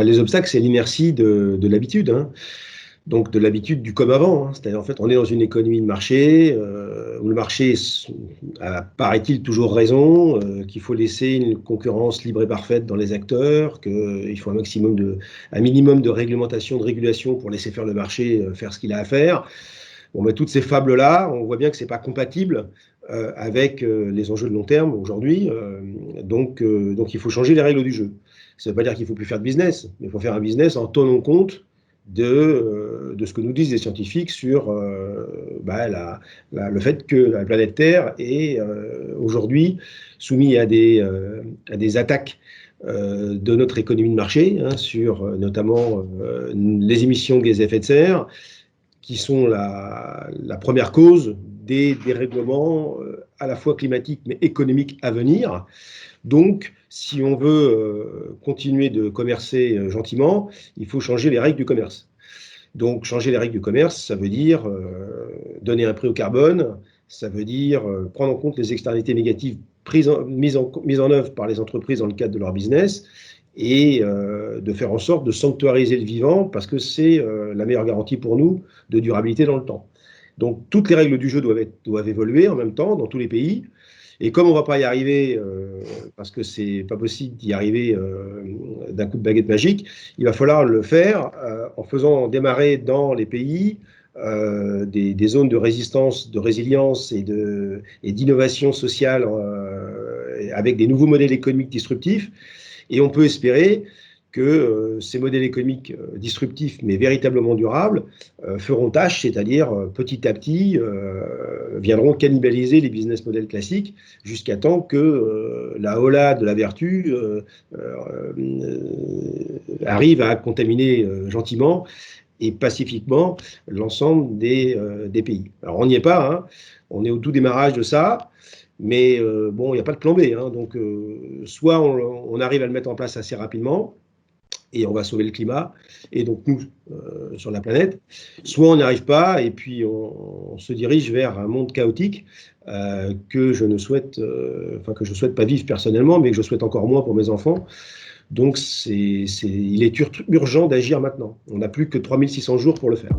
Les obstacles, c'est l'inertie de l'habitude, hein. Donc de l'habitude du comme avant, hein. C'est-à-dire, en fait, on est dans une économie de marché où le marché a, paraît-il, toujours raison, qu'il faut laisser une concurrence libre et parfaite dans les acteurs, qu'il faut un minimum de réglementation, de régulation pour laisser faire le marché, faire ce qu'il a à faire. Bon, mais toutes ces fables-là, on voit bien que ce n'est pas compatible avec les enjeux de long terme aujourd'hui. Donc, il faut changer les règles du jeu. Ça ne veut pas dire qu'il ne faut plus faire de business, mais il faut faire un business en tenant compte de ce que nous disent les scientifiques sur le fait que la planète Terre est aujourd'hui soumise à des attaques de notre économie de marché, hein, sur notamment les émissions de gaz à effet de serre, qui sont la première cause des dérèglements à la fois climatiques mais économiques à venir. Donc, si on veut continuer de commercer gentiment, il faut changer les règles du commerce. Donc, changer les règles du commerce, ça veut dire donner un prix au carbone, ça veut dire prendre en compte les externalités négatives mises en œuvre par les entreprises dans le cadre de leur business, et de faire en sorte de sanctuariser le vivant, parce que c'est la meilleure garantie pour nous de durabilité dans le temps. Donc, toutes les règles du jeu doivent évoluer en même temps dans tous les pays. Et comme on ne va pas y arriver, parce que ce n'est pas possible d'y arriver d'un coup de baguette magique, il va falloir le faire en faisant démarrer dans les pays des zones de résistance, de résilience et d'innovation sociale avec des nouveaux modèles économiques disruptifs. Et on peut espérer que ces modèles économiques disruptifs, mais véritablement durables, feront tâche, c'est-à-dire petit à petit viendront cannibaliser les business models classiques, jusqu'à temps que la hola de la vertu arrive à contaminer gentiment et pacifiquement l'ensemble des pays. Alors on n'y est pas, hein. On est au tout démarrage de ça. Mais bon, il n'y a pas de plan B, hein. Donc, soit on arrive à le mettre en place assez rapidement, et on va sauver le climat, et donc nous, sur la planète, soit on n'y arrive pas, et puis on se dirige vers un monde chaotique que je ne souhaite, que je souhaite pas vivre personnellement, mais que je souhaite encore moins pour mes enfants. Donc, il est urgent d'agir maintenant. On n'a plus que 3600 jours pour le faire.